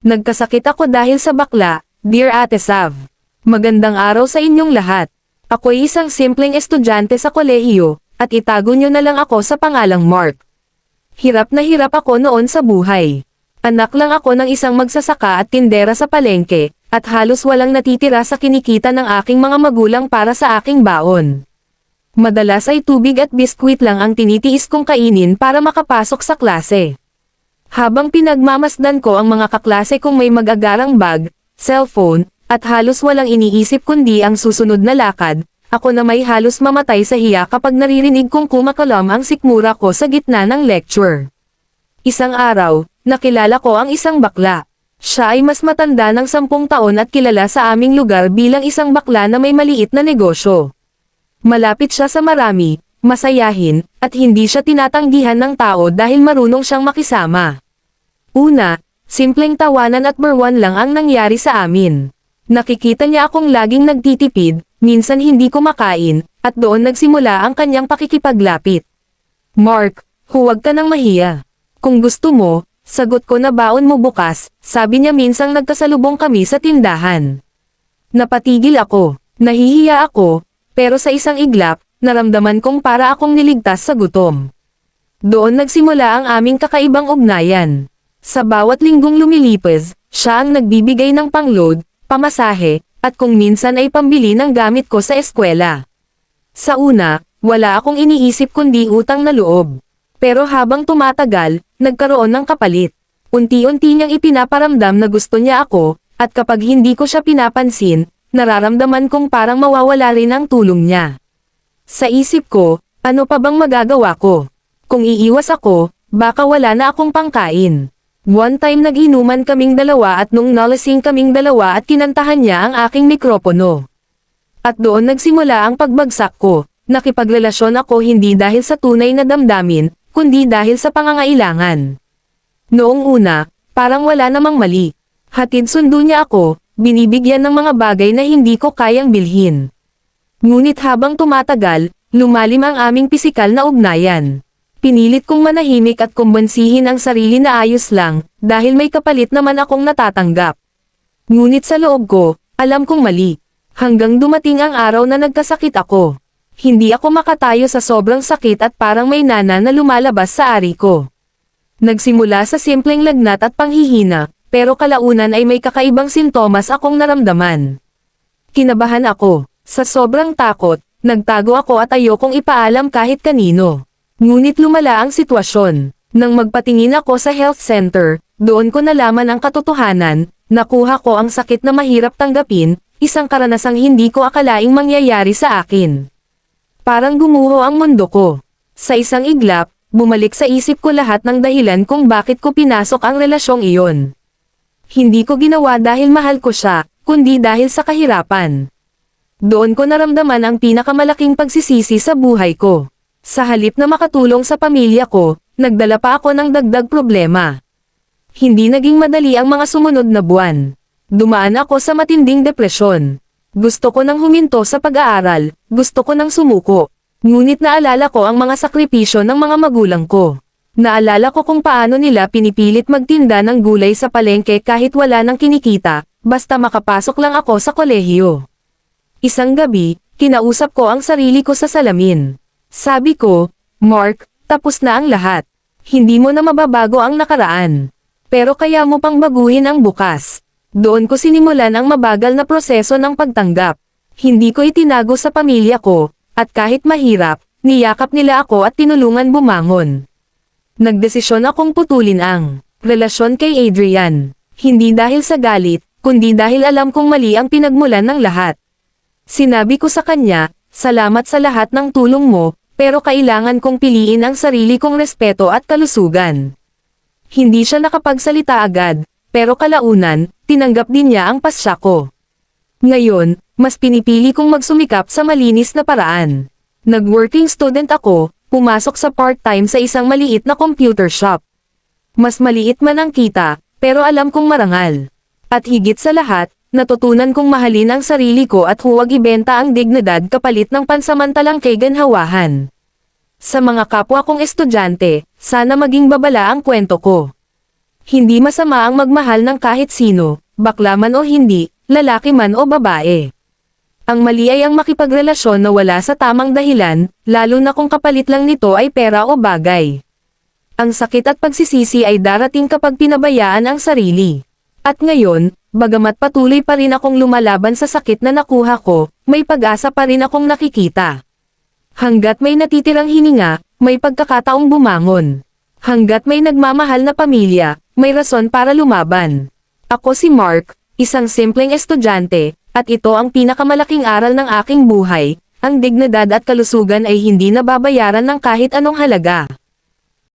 Nagkasakit ako dahil sa bakla, dear Ate Sav. Magandang araw sa inyong lahat. Ako'y isang simpleng estudyante sa kolehiyo, at itago nyo na lang ako sa pangalang Mark. Hirap na hirap ako noon sa buhay. Anak lang ako ng isang magsasaka at tindera sa palengke, at halos walang natitira sa kinikita ng aking mga magulang para sa aking baon. Madalas ay tubig at biskwit lang ang tinitiis kong kainin para makapasok sa klase. Habang pinagmamasdan ko ang mga kaklase kong may mag-agarang bag, cellphone, at halos walang iniisip kundi ang susunod na lakad, ako na may halos mamatay sa hiya kapag naririnig kong kumakalam ang sikmura ko sa gitna ng lecture. Isang araw, nakilala ko ang isang bakla. Siya ay mas matanda ng 10 taon at kilala sa aming lugar bilang isang bakla na may maliit na negosyo. Malapit siya sa marami, masayahin, at hindi siya tinatanggihan ng tao dahil marunong siyang makisama. Una, simpleng tawanan at berwan lang ang nangyari sa amin. Nakikita niya akong laging nagtitipid, minsan hindi kumakain, at doon nagsimula ang kanyang pakikipaglapit. Mark, huwag ka nang mahiya. Kung gusto mo, sagot ko na baon mo bukas, sabi niya minsang nagkasalubong kami sa tindahan. Napatigil ako, nahihiya ako, pero sa isang iglap, naramdaman kong para akong niligtas sa gutom. Doon nagsimula ang aming kakaibang ugnayan. Sa bawat linggong lumilipas, siya ang nagbibigay ng pangload, pamasahe, at kung minsan ay pambili ng gamit ko sa eskwela. Sa una, wala akong iniisip kundi utang na loob. Pero habang tumatagal, nagkaroon ng kapalit. Unti-unti niyang ipinaparamdam na gusto niya ako, at kapag hindi ko siya pinapansin, nararamdaman kong parang mawawala rin ang tulong niya. Sa isip ko, ano pa bang magagawa ko? Kung iiwas ako, baka wala na akong pangkain. One time nag-inuman kaming dalawa at nung nalasing kaming dalawa at kinantahan niya ang aking mikropono. At doon nagsimula ang pagbagsak ko, nakipagrelasyon ako hindi dahil sa tunay na damdamin, kundi dahil sa pangangailangan. Noong una, parang wala namang mali. Hatid sundo niya ako, binibigyan ng mga bagay na hindi ko kayang bilhin. Ngunit habang tumatagal, lumalim ang aming pisikal na ugnayan. Pinilit kong manahimik at kumbansihin ang sarili na ayos lang, dahil may kapalit naman akong natatanggap. Ngunit sa loob ko, alam kong mali. Hanggang dumating ang araw na nagkasakit ako. Hindi ako makatayo sa sobrang sakit at parang may nana na lumalabas sa ari ko. Nagsimula sa simpleng lagnat at panghihina, pero kalaunan ay may kakaibang sintomas akong naramdaman. Kinabahan ako. Sa sobrang takot, nagtago ako at ayokong ipaalam kahit kanino. Ngunit lumala ang sitwasyon. Nang magpatingin ako sa health center, doon ko nalaman ang katotohanan, nakuha ko ang sakit na mahirap tanggapin, isang karanasang hindi ko akalaing mangyayari sa akin. Parang gumuho ang mundo ko. Sa isang iglap, bumalik sa isip ko lahat ng dahilan kung bakit ko pinasok ang relasyong iyon. Hindi ko ginawa dahil mahal ko siya, kundi dahil sa kahirapan. Doon ko naramdaman ang pinakamalaking pagsisisi sa buhay ko. Sa halip na makatulong sa pamilya ko, nagdala pa ako ng dagdag problema. Hindi naging madali ang mga sumunod na buwan. Dumaan ako sa matinding depresyon. Gusto ko nang huminto sa pag-aaral, gusto ko nang sumuko. Ngunit naalala ko ang mga sakripisyo ng mga magulang ko. Naalala ko kung paano nila pinipilit magtinda ng gulay sa palengke kahit wala nang kinikita, basta makapasok lang ako sa kolehiyo. Isang gabi, kinausap ko ang sarili ko sa salamin. Sabi ko, Mark, tapos na ang lahat. Hindi mo na mababago ang nakaraan. Pero kaya mo pang baguhin ang bukas. Doon ko sinimulan ang mabagal na proseso ng pagtanggap. Hindi ko itinago sa pamilya ko, at kahit mahirap, niyakap nila ako at tinulungan bumangon. Nagdesisyon akong putulin ang relasyon kay Adrian. Hindi dahil sa galit, kundi dahil alam kong mali ang pinagmulan ng lahat. Sinabi ko sa kanya, salamat sa lahat ng tulong mo, pero kailangan kong piliin ang sarili kong respeto at kalusugan. Hindi siya nakapagsalita agad, pero kalaunan, tinanggap din niya ang pasya ko. Ngayon, mas pinipili kong magsumikap sa malinis na paraan. Nag-working student ako, pumasok sa part-time sa isang maliit na computer shop. Mas maliit man ang kita, pero alam kong marangal. At higit sa lahat, natutunan kong mahalin ang sarili ko at huwag ibenta ang dignidad kapalit ng pansamantalang kaganhawahan. Sa mga kapwa kong estudyante, sana maging babala ang kwento ko. Hindi masama ang magmahal ng kahit sino, bakla man o hindi, lalaki man o babae. Ang mali ay ang makipagrelasyon na wala sa tamang dahilan, lalo na kung kapalit lang nito ay pera o bagay. Ang sakit at pagsisisi ay darating kapag pinabayaan ang sarili. At ngayon, bagamat patuloy pa rin akong lumalaban sa sakit na nakuha ko, may pag-asa pa rin akong nakikita. Hanggat may natitirang hininga, may pagkakataong bumangon. Hanggat may nagmamahal na pamilya, may rason para lumaban. Ako si Mark, isang simpleng estudyante, at ito ang pinakamalaking aral ng aking buhay, ang dignidad at kalusugan ay hindi nababayaran ng kahit anong halaga.